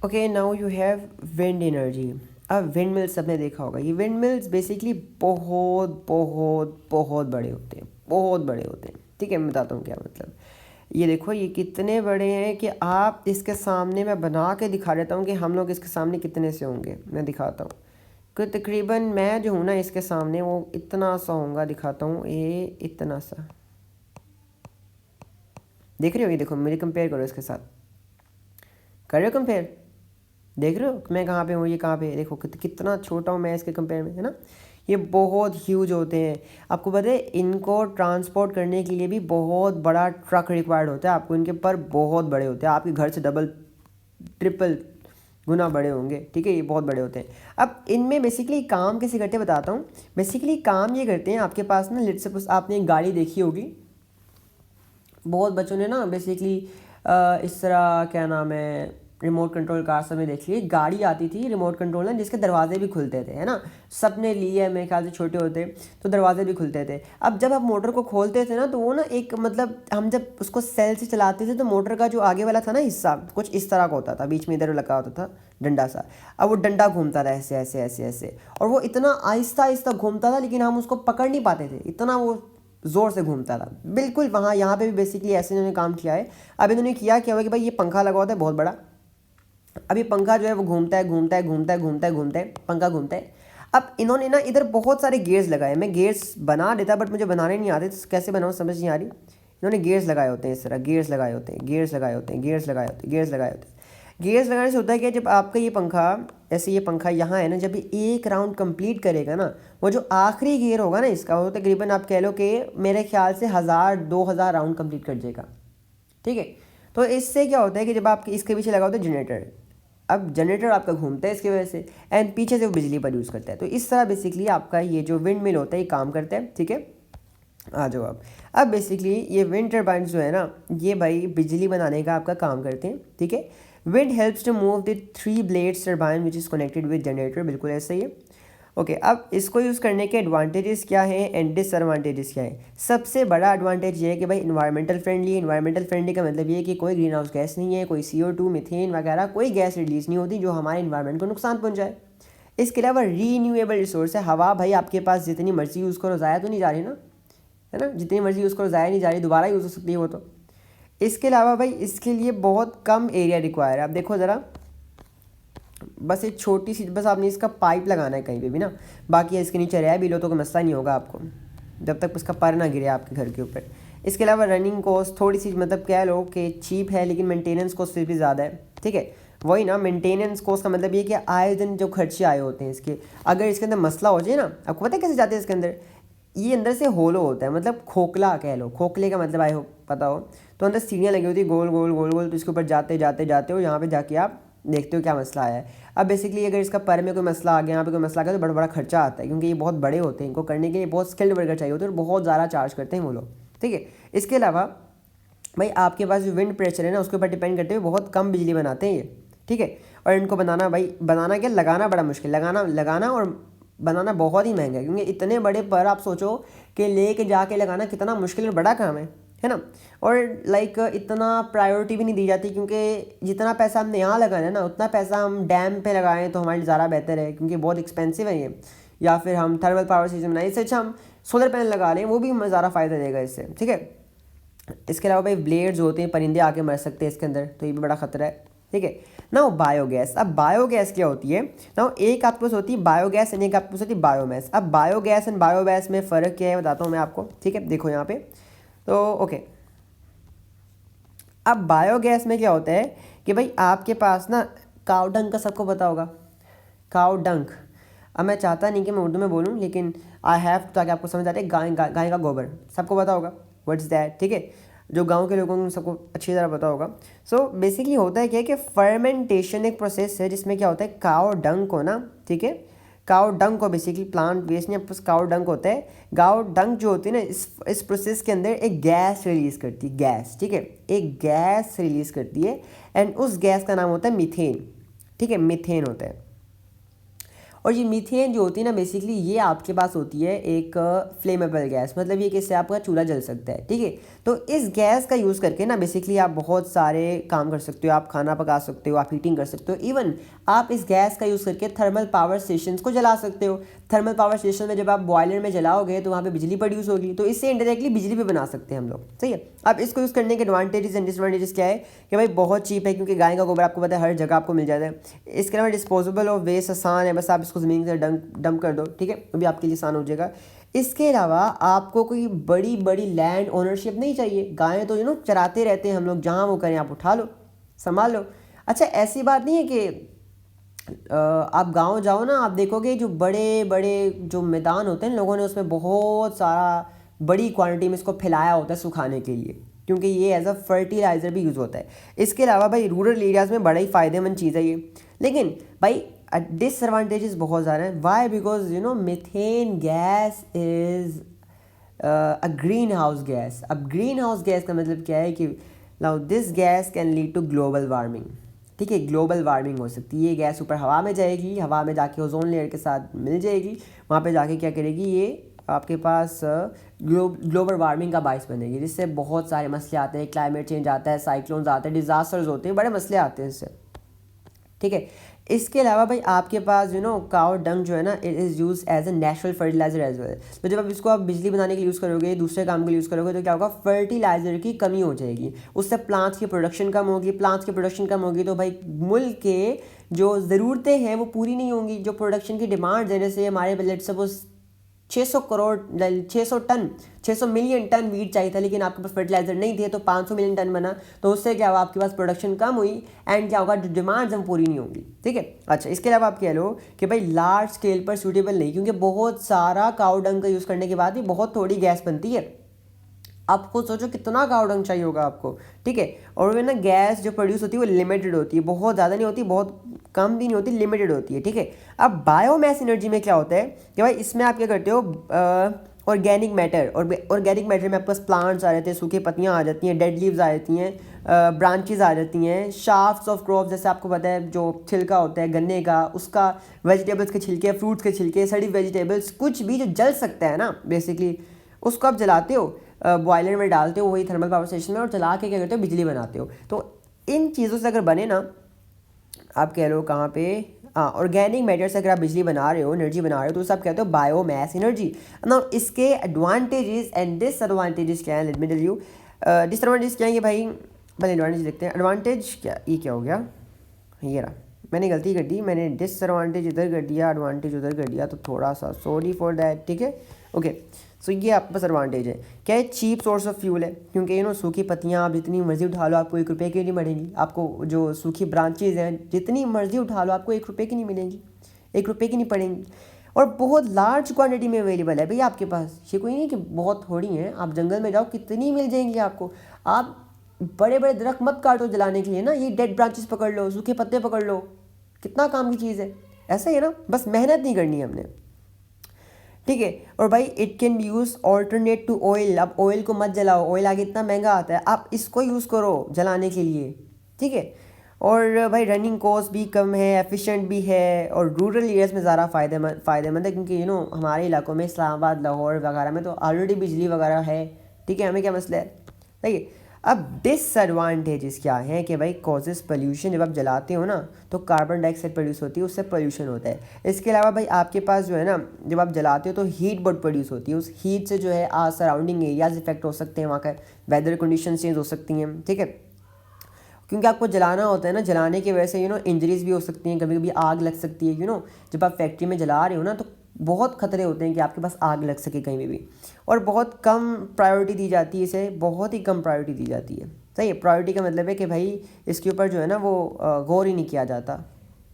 Okay, now you have wind energy. अब wind mills सबने देखा होगा। ये विंड मिल्स बेसिकली बहुत बहुत बहुत बड़े होते हैं, बहुत बड़े होते हैं। ठीक है, मैं बताता हूँ क्या मतलब। ये देखो, ये कितने बड़े हैं कि आप इसके सामने, मैं बना के दिखा देता हूँ कि हम लोग इसके सामने कितने से होंगे। मैं दिखाता हूँ कि तकरीबन मैं जो हूँ ना इसके सामने, वो इतना सा होगा। दिखाता हूँ, ये इतना सा देख रहे हो। ये देखो, मेरी कंपेयर करो इसके साथ, कर रहे हो कंपेयर? देख रहे हो मैं कहाँ पे हूँ, ये कहाँ पे है? देखो कितना छोटा हूँ मैं इसके कंपेयर में, है ना। ये बहुत ह्यूज होते हैं। आपको पता है इनको ट्रांसपोर्ट करने के लिए भी बहुत बड़ा ट्रक रिक्वायर्ड होता है। आपको इनके पर बहुत बड़े होते हैं, आपके घर से डबल ट्रिपल गुना बड़े होंगे। ठीक है, ये बहुत बड़े होते हैं। अब इनमें बेसिकली काम कैसे करते हैं बताता हूँ। बेसिकली काम ये करते हैं, आपके पास ना लेट्स सपोज आपने एक गाड़ी देखी होगी, बहुत बच्चों ने ना बेसिकली इस तरह, क्या नाम है, रिमोट कंट्रोल कार सब में देख ली, गाड़ी आती थी रिमोट कंट्रोल में जिसके दरवाजे भी खुलते थे, है ना। सबने लिए, मेरे ख्याल से छोटे होते तो दरवाजे भी खुलते थे। अब जब आप मोटर को खोलते थे ना, तो वो ना एक मतलब, हम जब उसको सेल से चलाते थे तो मोटर का जो आगे वाला था ना हिस्सा, कुछ इस तरह का होता था, बीच में इधर लगा होता था डंडा सा। अब वो डंडा घूमता था ऐसे ऐसे ऐसे ऐसे, और वो इतना आहिस्ता आहिस्ता घूमता था, लेकिन हम उसको पकड़ नहीं पाते थे, इतना वो ज़ोर से घूमता था। बिल्कुल वहाँ यहाँ पे भी बेसिकली ऐसे इन्होंने काम किया है। अब इन्होंने किया क्या हुआ कि भाई ये पंखा लगा होता है बहुत बड़ा। अब ये पंखा जो है वो घूमता है घूमता है घूमता है घूमता है घूमता है, पंखा घूमता है। अब इन्होंने ना इधर बहुत सारे गेयर्स लगाए। मैं गेयर्स बना देता बट मुझे बनाने नहीं आते, तो कैसे बनाऊँ समझ नहीं आ रही। इन्होंने गेयर्स लगाए होते हैं, इस तरह गेयर्स लगाए होते हैं, गेयर्स लगाए होते हैं, गेयर्स लगाए होते हैं, गेयर्स लगाए होते हैं। गेयर्स लगाने से होता है कि जब आपका ये पंखा, जैसे ये पंखा यहाँ है ना, जब ये एक राउंड कंप्लीट करेगा ना, वो जो आखिरी गियर होगा ना इसका, वो तकरीबन आप कह लो कि मेरे ख्याल से 1000-2000 राउंड कंप्लीट कर जाएगा। ठीक है, तो इससे क्या होता है कि जब आप इसके पीछे लगा होता है जनरेटर, अब जनरेटर आपका घूमता है इसकी वजह से, एंड पीछे से वो बिजली प्रोड्यूस करता है। तो इस तरह बेसिकली आपका ये जो विंड मिल होता है ये काम करता है। ठीक है, आ जाओ अब बेसिकली ये विंड टर्बाइन जो है ना, ये भाई बिजली बनाने का आपका काम करते हैं। ठीक है, wind helps to move the 3 blades turbine which is connected with generator, बिल्कुल ऐसा ही है। ओके, अब इसको यूज़ करने के एडवांटेजेस क्या हैं एंड डिसएडवांटेजेस क्या है। सबसे बड़ा एडवांटेज ये है कि भाई इन्वायरमेंटल फ्रेंडली। इन्वायरमेंटल फ्रेंडली का मतलब ये है कि कोई ग्रीन हाउस गैस नहीं है, कोई CO2 मीथेन वगैरह कोई गैस रिलीज नहीं होती जो हमारे इन्वायरमेंट को नुकसान पहुंचाए। इसके अलावा रीन्यूएबल रिसोर्स है। हवा भाई आपके पास जितनी मर्जी यूज़ करो, ज़ाया तो नहीं जा रही ना, है ना, जितनी मर्जी यूज़ करो ज़ाया नहीं जा रही, दोबारा यूज़ हो सकती है वो तो। इसके अलावा भाई इसके लिए बहुत कम एरिया रिक्वायर है। आप देखो ज़रा, बस एक छोटी सी, बस आपने इसका पाइप लगाना है कहीं पे भी ना, बाकी इसके नीचे रह भी लो तो कोई मसला नहीं होगा आपको, जब तक उसका पर ना गिरे आपके घर के ऊपर। इसके अलावा रनिंग कॉस्ट थोड़ी सी मतलब कह लो कि चीप है, लेकिन मेंटेनेंस कॉस्ट फिर भी ज़्यादा है। ठीक है, वही ना, मेंटेनेंस कॉस्ट का मतलब ये कि आए दिन जो खर्चे आए होते हैं इसके, अगर इसके अंदर मसला हो जाए ना, आपको पता है कैसे जाते हैं इसके अंदर, ये अंदर से होलो होता है, मतलब खोखला कह लो, खोखले का मतलब आए हो पता हो, तो अंदर सीढ़ियाँ लगी होती है गोल गोल गोल गोल, तो इसके ऊपर जाते जाते जाते हो, यहाँ पे जाके आप देखते हो क्या मसला आया है। अब बेसिकली अगर इसका पर में कोई मसला आ गया, यहाँ पे कोई मसला आ गया, तो बड़ा बड़ा खर्चा आता है, क्योंकि ये बहुत बड़े होते हैं, इनको करने के लिए बहुत स्किल्ड वर्कर चाहिए होते हैं और बहुत ज़्यादा चार्ज करते हैं वो लोग। ठीक है, इसके अलावा भाई आपके पास जो विंड प्रेशर है ना, उसके ऊपर डिपेंड करते हुए बहुत कम बिजली बनाते हैं ये। ठीक है, और इनको बनाना, भाई बनाना क्या, लगाना बड़ा मुश्किल, लगाना और बनाना बहुत ही महंगा है, क्योंकि इतने बड़े पर आप सोचो कि ले के जाके लगाना कितना मुश्किल और बड़ा काम है ना। और लाइक इतना प्रायोरिटी भी नहीं दी जाती, क्योंकि जितना पैसा हमने यहाँ लगाना है ना, उतना पैसा हम डैम पे लगाएं तो हमारे लिए ज़्यादा बेहतर है, क्योंकि बहुत एक्सपेंसिव है ये। या फिर हम थर्मल पावर सिस्टम बनाए, इससे अच्छा हम सोलर पैनल लगा लें, वो भी हमें ज़्यादा फ़ायदा देगा इससे। ठीक है, इसके अलावा भाई ब्लेड्स होते हैं, परिंदे आके मर सकते हैं इसके अंदर, तो ये भी बड़ा खतरा है। ठीक है ना, बायोगैस। अब बायोगैस क्या होती है ना, एक आपके पास होती है बायोगैस एंड एक आपके पास होती है बायोमैस। अब बायोगैस एंड बायोमैस में फ़र्क क्या है बताता हूँ मैं आपको। ठीक है, देखो यहाँ पे तो ओके, अब बायोगैस में क्या होता है कि भाई आपके पास ना काव डंग का सबको पता होगा, काव डंग। अब मैं चाहता नहीं कि मैं उर्दू में बोलूँ, लेकिन आई हैव, ताकि आपको समझ आते, गाय का गोबर सबको पता होगा, व्हाट्स दैट। ठीक है, जो गांव के लोगों को सबको अच्छी तरह पता होगा। सो बेसिकली होता है क्या कि फर्मेंटेशन एक प्रोसेस है जिसमें क्या होता है, काव डंग को ना, ठीक है, काव डंग को बेसिकली प्लांट वेस्ट नहीं, आपके काव डंग होता है। काव डंग जो होती है ना, इस प्रोसेस के अंदर एक गैस रिलीज़ करती है, गैस। ठीक है, एक गैस रिलीज़ करती है, एंड उस गैस का नाम होता है मीथेन। ठीक है, मीथेन होता है। और ये मीथेन जो होती है ना बेसिकली ये आपके पास होती है एक फ्लेमेबल गैस, मतलब ये किससे आपका चूल्हा जल सकता है, ठीक है। तो इस गैस का यूज़ करके ना बेसिकली आप बहुत सारे काम कर सकते हो, आप खाना पका सकते हो, आप हीटिंग कर सकते हो, इवन आप इस गैस का यूज़ करके थर्मल पावर स्टेशन को जला सकते हो। थर्मल पावर स्टेशन में जब आप बॉयलर में जलाओगे तो वहाँ पे बिजली प्रोड्यूस होगी, तो इससे इंडायरेक्टली बिजली भी बना सकते हैं हम लोग, सही है। अब इसको यूज़ करने के एडवांटेजेस एंड डिसएडवांटेजेस क्या है कि भाई बहुत चीप है, क्योंकि गाय का गोबर आपको पता है हर जगह आपको मिल जाता है। इसके अलावा डिस्पोजेबल और वेस्ट आसान है, बस आप इसको ज़मीन से डंप कर दो, ठीक है, वो भी आपके लिए आसान हो जाएगा। इसके अलावा आपको कोई बड़ी बड़ी लैंड ओनरशिप नहीं चाहिए, गायें तो चराते रहते हैं हम लोग, जहाँ वो करें आप उठा लो, संभाल लो। अच्छा, ऐसी बात नहीं है कि आप गांव जाओ ना, आप देखोगे जो बड़े बड़े जो मैदान होते हैं लोगों ने उसमें बहुत सारा बड़ी क्वांटिटी में इसको फैलाया होता है सुखाने के लिए, क्योंकि ये एज अ फर्टिलाइज़र भी यूज़ होता है। इसके अलावा भाई रूरल एरियाज़ में बड़ा ही फ़ायदेमंद चीज़ है ये, लेकिन भाई डिसएडवांटेजेस बहुत ज़्यादा हैं। Why? Because methane gas is a green house gas. अब ग्रीन हाउस गैस का मतलब क्या है कि now this gas can lead to global warming, ठीक है, ग्लोबल वार्मिंग हो सकती है। ये गैस ऊपर हवा में जाएगी, हवा में जाके ओजोन लेयर के साथ मिल जाएगी, वहाँ पे जाके क्या करेगी, ये आपके पास ग्लोबल वार्मिंग का बायस बनेगी, जिससे बहुत सारे मसले आते हैं, क्लाइमेट चेंज आता है, साइक्लोन्स आते हैं, डिजास्टर्स होते हैं, बड़े मसले आते हैं इससे, ठीक है। इसके अलावा भाई आपके पास काउ डंग जो है ना, it is use as a natural fertiliser as well. तो जब आप इसको आप बिजली बनाने के लिए यूज़ करोगे, दूसरे काम के लिए यूज़ करोगे, तो क्या होगा, फर्टिलाइजर की कमी हो जाएगी, उससे प्लांट्स की प्रोडक्शन कम होगी। प्लांट्स की प्रोडक्शन कम होगी तो भाई मुल्क के जो ज़रूरतें हैं वो पूरी नहीं होंगी, जो प्रोडक्शन की डिमांड देने से हमारे let's suppose 600 million ton wheat चाहिए था, लेकिन आपके पास फर्टिलाइजर नहीं थे तो 500 मिलियन टन बना, तो उससे क्या हुआ, आपके पास प्रोडक्शन कम हुई एंड क्या होगा, जो डिमांड्स हम पूरी नहीं होंगी, ठीक है। अच्छा, इसके अलावा आप कह लो कि भाई लार्ज स्केल पर सूटेबल नहीं, क्योंकि बहुत सारा काऊ डंग का यूज़ करने के बाद भी बहुत थोड़ी गैस बनती है। आप खुद सोचो कितना काऊ डंग चाहिए होगा आपको, ठीक है। और वो ना गैस जो प्रोड्यूस होती है वो लिमिटेड होती है, बहुत ज़्यादा नहीं होती, बहुत कम भी नहीं होती, लिमिटेड होती है, ठीक है। अब बायोमास एनर्जी में क्या होता है कि भाई इसमें आप क्या करते हो, ऑर्गेनिक मैटर, और ऑर्गेनिक मैटर में आपके पास प्लांट्स आ जाते हैं, सूखी पत्तियाँ आ जाती हैं, डेड लीव्स आ जाती हैं, ब्रांचेस आ जाती हैं, शाफ्ट्स ऑफ क्रॉप, जैसे आपको पता है जो छिलका होता है गन्ने का, उसका, वेजिटेबल्स के छिलके, फ्रूट्स के छिलके, सड़ी वेजिटेबल्स, कुछ भी जो जल सकता है ना बेसिकली, उसको आप जलाते हो, बॉयलर में डालते हो वही थर्मल पावर स्टेशन में, और जला के क्या करते हो, बिजली बनाते हो। तो इन चीज़ों से अगर बने ना, आप कह लो कहाँ पे, ऑर्गेनिक मैटर से अगर आप बिजली बना रहे हो, एनर्जी बना रहे हो, तो उसे आप कहते हो बायोमास एनर्जी। ना इसके एडवांटेजेस एंड डिसएडवांटेजेस क्या है, let me tell you. Disadvantage क्या है, ये भाई पहले एडवांटेज लिखते हैं। एडवांटेज क्या हो गया, ये रहा, मैंने गलती कर दी, मैंने डिसएडवांटेज इधर कर दिया, एडवांटेज उधर कर दिया, तो थोड़ा सा सॉरी फॉर दैट, ठीक है, ओके। सो ये आपके पास एडवांटेज है, क्या है, चीप सोर्स ऑफ फ्यूल है, क्योंकि सूखी पत्तियाँ आप जितनी मर्जी उठा लो आपको 1 रुपये की नहीं मिलेंगी, आपको जो सूखी ब्रांचेज हैं जितनी मर्जी उठा लो आपको 1 रुपये की नहीं मिलेंगी, 1 रुपये की नहीं पड़ेंगी, और बहुत लार्ज क्वांटिटी में अवेलेबल है भैया आपके पास। ये कोई नहीं कि बहुत थोड़ी हैं, आप जंगल में जाओ कितनी मिल जाएंगी आपको। आप बड़े बड़े दरख्त मत काटो जलाने के लिए ना, ये डेड ब्रांचेस पकड़ लो, सूखे पत्ते पकड़ लो, कितना काम की चीज़ है, ऐसा ही है ना, बस मेहनत नहीं करनी है हमने, ठीक है। और भाई it can be use alternate to oil. अब ऑयल को मत जलाओ, ऑयल आगे इतना महंगा आता है, आप इसको यूज़ करो जलाने के लिए, ठीक है। और भाई रनिंग कॉस्ट भी कम है, एफिशिएंट भी है, और रूरल एरियाज़ में ज़्यादा फ़ायदेमंद है, क्योंकि हमारे इलाकों में इस्लामाबाद, लाहौर वगैरह में तो ऑलरेडी बिजली वगैरह है, ठीक है, हमें क्या मसला है, ठीक है। अब डिसएडवांटेजेस क्या हैं कि भाई कॉजेस पोल्यूशन, जब आप जलाते हो ना तो कार्बन डाइऑक्साइड प्रोड्यूस होती है, उससे पोल्यूशन होता है। इसके अलावा भाई आपके पास जो है ना, जब आप जलाते हो तो हीट बहुत प्रोड्यूस होती है, उस हीट से जो है सराउंडिंग एरियाज इफेक्ट हो सकते हैं, वहाँ का वेदर कंडीशन चेंज हो सकती हैं, ठीक है, क्योंकि आपको जलाना होता है ना, जलाने की वजह से इंजरीज भी हो सकती हैं, कभी कभी आग लग सकती है, जब आप फैक्ट्री में जला रहे हो ना तो बहुत खतरे होते हैं कि आपके पास आग लग सके कहीं भी, और बहुत कम प्रायोरिटी दी जाती है इसे, बहुत ही कम प्रायोरिटी दी जाती है, सही है। प्रायोरिटी का मतलब है कि भाई इसके ऊपर जो है ना वो गौर ही नहीं किया जाता,